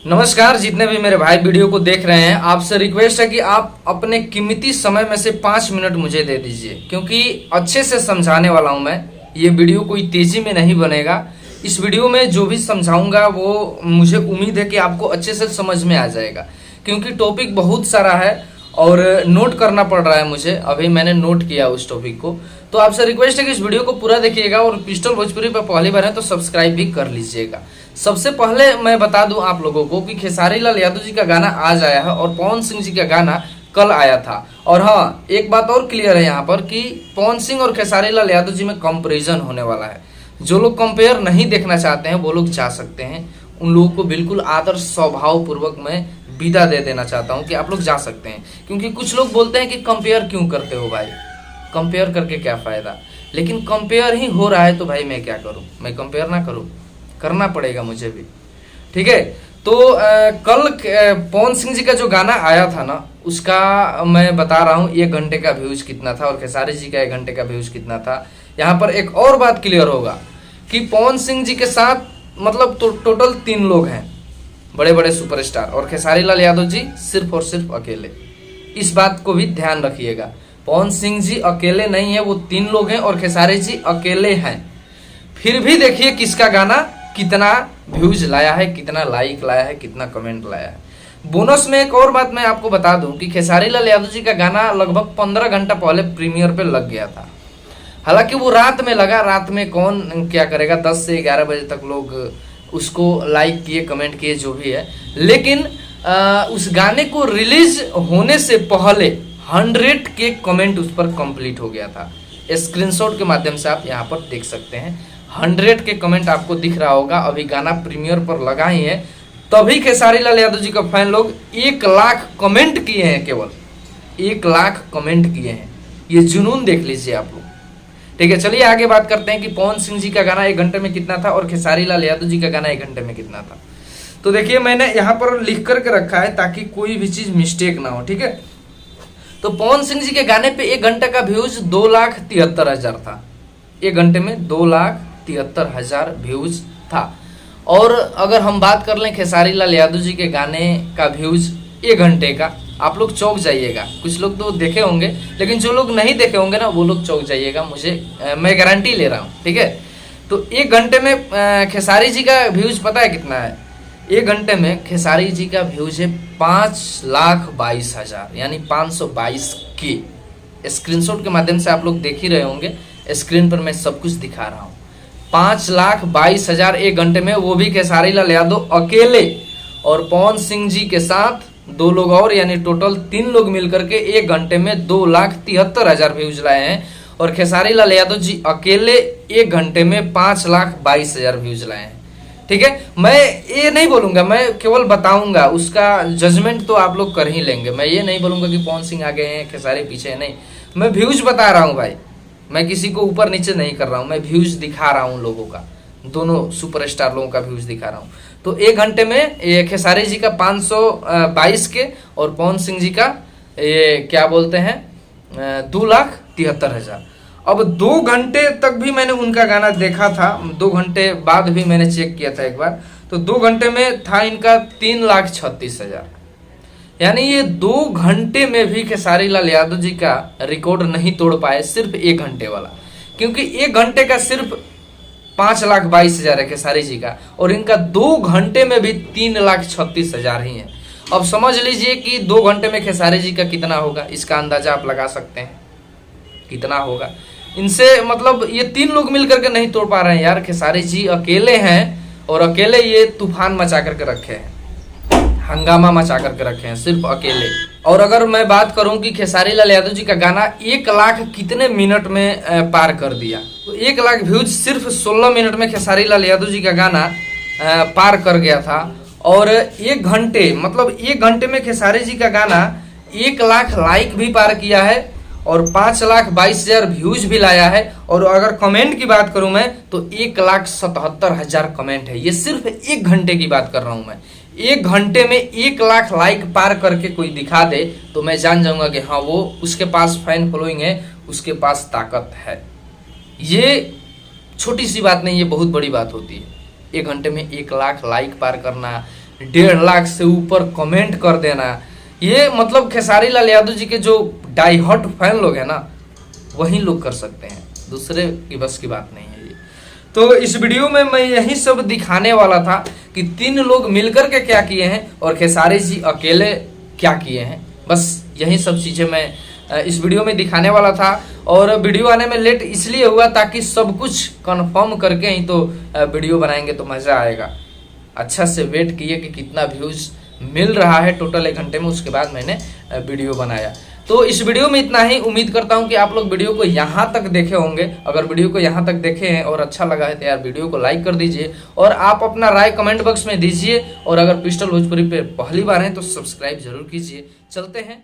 नमस्कार। जितने भी मेरे भाई वीडियो को देख रहे हैं, आपसे रिक्वेस्ट है कि आप अपने कीमती समय में से 5 मिनट मुझे दे दीजिए, क्योंकि अच्छे से समझाने वाला हूं मैं। ये वीडियो कोई तेजी में नहीं बनेगा। इस वीडियो में जो भी समझाऊंगा वो मुझे उम्मीद है कि आपको अच्छे से समझ में आ जाएगा, क्योंकि टॉपिक बहुत सारा है और नोट करना पड़ रहा है मुझे। अभी मैंने नोट किया उस टॉपिक को। तो आपसे रिक्वेस्ट है कि इस वीडियो को पूरा देखिएगा और पिस्टल भोजपुरी पर पहली बार है तो सब्सक्राइब भी कर लीजिएगा। सबसे पहले मैं बता दूं आप लोगों को कि खेसारी लाल यादव जी का गाना आज आया है और पवन सिंह जी का गाना कल आया था। और हाँ, एक बात और क्लियर है यहाँ पर कि पवन सिंह और खेसारी लाल यादव जी में कंपैरिजन होने वाला है। जो लोग कंपेयर नहीं देखना चाहते हैं वो लोग जा सकते हैं। उन लोगों को बिल्कुल आदर स्वभाव पूर्वक मैं विदा दे देना चाहता हूं कि आप लोग जा सकते हैं, क्योंकि कुछ लोग बोलते हैं कि कंपेयर क्यों करते हो भाई, कंपेयर करके क्या फायदा। लेकिन कंपेयर ही हो रहा है तो भाई मैं क्या करूं, मैं कंपेयर ना करूं, करना पड़ेगा मुझे भी। ठीक है। तो कल पवन सिंह जी का जो गाना आया था ना, उसका मैं बता रहा हूं 1 घंटे का व्यूज कितना था और खेसारी जी का 1 घंटे का व्यूज कितना था। यहाँ पर एक और बात क्लियर होगा कि पवन सिंह जी के साथ मतलब टोटल 3 लोग हैं, बड़े बड़े सुपरस्टार, और खेसारी लाल यादव जी सिर्फ और सिर्फ अकेले। इस बात को भी ध्यान रखिएगा, पवन सिंह जी अकेले नहीं है, वो 3 लोग हैं और खेसारी जी अकेले हैं। फिर भी देखिए किसका गाना कितना व्यूज लाया है, कितना लाइक लाया है, कितना कमेंट लाया है। बोनस में एक और बात मैं आपको बता दूं कि खेसारी लाल यादव जी का गाना लगभग 15 घंटा पहले प्रीमियर पे लग गया था। हालांकि वो रात में लगा, रात में कौन क्या करेगा, 10 से 11 बजे तक लोग उसको लाइक किए, कमेंट किए, जो भी है। लेकिन उस गाने को रिलीज होने से पहले 100 के कमेंट उस पर कंप्लीट हो गया था। स्क्रीनशॉट के माध्यम से आप यहाँ पर देख सकते हैं, 100 के कमेंट आपको दिख रहा होगा। अभी गाना प्रीमियर पर लगा ही है, तभी खेसारी लाल यादव जी का फैन लोग 1 लाख कमेंट किए हैं, केवल 1 लाख कमेंट किए हैं। ये जुनून देख लीजिए आप लोग। ठीक है, चलिए आगे बात करते हैं कि पवन सिंह जी का गाना 1 घंटे में कितना था और खेसारी लाल यादव जी का गाना 1 घंटे में कितना था। तो देखिए मैंने यहाँ पर लिख करके रखा है ताकि कोई भी चीज मिस्टेक ना हो। ठीक है, तो पवन सिंह जी के गाने पे 1 घंटे का व्यूज 2,73,000 था। 1 घंटे में 2,73,000 व्यूज था। और अगर हम बात कर लें खेसारी लाल यादव जी के गाने का व्यूज 1 घंटे का, आप लोग चौंक जाइएगा। कुछ लोग तो देखे होंगे, लेकिन जो लोग नहीं देखे होंगे ना वो लोग चौंक जाइएगा, मैं गारंटी ले रहा हूँ। ठीक है, तो 1 घंटे में खेसारी जी का व्यूज पता है कितना है? 1 घंटे में खेसारी जी का व्यूज है 5,22,000, यानी 522 के। स्क्रीनशॉट के माध्यम से आप लोग देख ही रहे होंगे, स्क्रीन पर मैं सब कुछ दिखा रहा हूँ। 5,22,000 1 घंटे में, वो भी खेसारी लाल यादव अकेले, और पवन सिंह जी के साथ 2 लोग और, यानी टोटल 3 लोग मिलकर के 1 घंटे में 2,73,000 व्यूज लाए हैं। और खेसारी लाल यादव जी अकेले 1 घंटे में 5,22,000 व्यूज लाए हैं। ठीक है, मैं ये नहीं बोलूंगा, मैं केवल बताऊंगा, उसका जजमेंट तो आप लोग कर ही लेंगे। मैं ये नहीं बोलूंगा कि पवन सिंह आगे हैं खेसारी पीछे है, नहीं। मैं व्यूज बता रहा हूँ भाई, मैं किसी को ऊपर नीचे नहीं कर रहा हूँ, मैं व्यूज दिखा रहा हूँ लोगों का, दोनों सुपरस्टार लोगों का व्यूज दिखा रहा हूँ। तो 1 घंटे में ये खेसारी जी का 522 के और पवन सिंह जी का ये क्या बोलते हैं 2,73,000। अब 2 घंटे तक भी मैंने उनका गाना देखा था, 2 घंटे बाद भी मैंने चेक किया था एक बार, तो 2 घंटे में था इनका 3,36,000। यानी ये 2 घंटे में भी खेसारी लाल यादव जी का रिकॉर्ड नहीं तोड़ पाए, सिर्फ 1 घंटे वाला। क्योंकि 1 घंटे का सिर्फ 5,22,000 है खेसारी जी का, और इनका 2 घंटे में भी 3,36,000 ही है। अब समझ लीजिए कि 2 घंटे में खेसारी जी का कितना होगा, इसका अंदाजा आप लगा सकते हैं कितना होगा। इनसे मतलब ये 3 लोग मिलकर के नहीं तोड़ पा रहे हैं यार। खेसारी जी अकेले हैं और अकेले ये तूफान मचा करके रखे हैं, हंगामा मचा करके रखे हैं, सिर्फ अकेले। और अगर मैं बात करूं कि खेसारी लाल यादव जी का गाना 1 लाख कितने मिनट में पार कर दिया, तो 1 लाख व्यूज सिर्फ 16 मिनट में खेसारी लाल यादव जी का गाना पार कर गया था। और 1 घंटे मतलब 1 घंटे में खेसारी जी का गाना 1 लाख लाइक भी पार किया है और 5,22,000 व्यूज भी लाया है। और अगर कमेंट की बात करूं मैं तो 1,77,000 कमेंट है। ये सिर्फ 1 घंटे की बात कर रहा हूं मैं। 1 घंटे में 1 लाख लाइक पार करके कोई दिखा दे तो मैं जान जाऊंगा कि हाँ वो उसके पास फैन फॉलोइंग है, उसके पास ताकत है। ये छोटी सी बात नहीं, ये बहुत बड़ी बात होती है। 1 घंटे में 1 लाख लाइक पार करना, 1.5 लाख से ऊपर कमेंट कर देना, ये मतलब खेसारी लाल यादव जी के जो डाई हॉट फैन लोग हैं ना, वही लोग कर सकते हैं, दूसरे की बस की बात नहीं है ये। तो इस वीडियो में मैं यही सब दिखाने वाला था कि 3 लोग मिलकर के क्या किए हैं और खेसारी जी अकेले क्या किए हैं, बस यही सब चीज़ें मैं इस वीडियो में दिखाने वाला था। और वीडियो आने में लेट इसलिए हुआ ताकि सब कुछ कंफर्म करके ही तो वीडियो बनाएंगे तो मज़ा आएगा। अच्छा से वेट किए कि कितना व्यूज़ मिल रहा है टोटल 1 घंटे में, उसके बाद मैंने वीडियो बनाया। तो इस वीडियो में इतना ही। उम्मीद करता हूं कि आप लोग वीडियो को यहाँ तक देखे होंगे। अगर वीडियो को यहाँ तक देखे हैं और अच्छा लगा है तो यार वीडियो को लाइक कर दीजिए और आप अपना राय कमेंट बॉक्स में दीजिए। और अगर पिस्टल भोजपुरी पे पहली बार हैं तो सब्सक्राइब जरूर कीजिए। चलते हैं।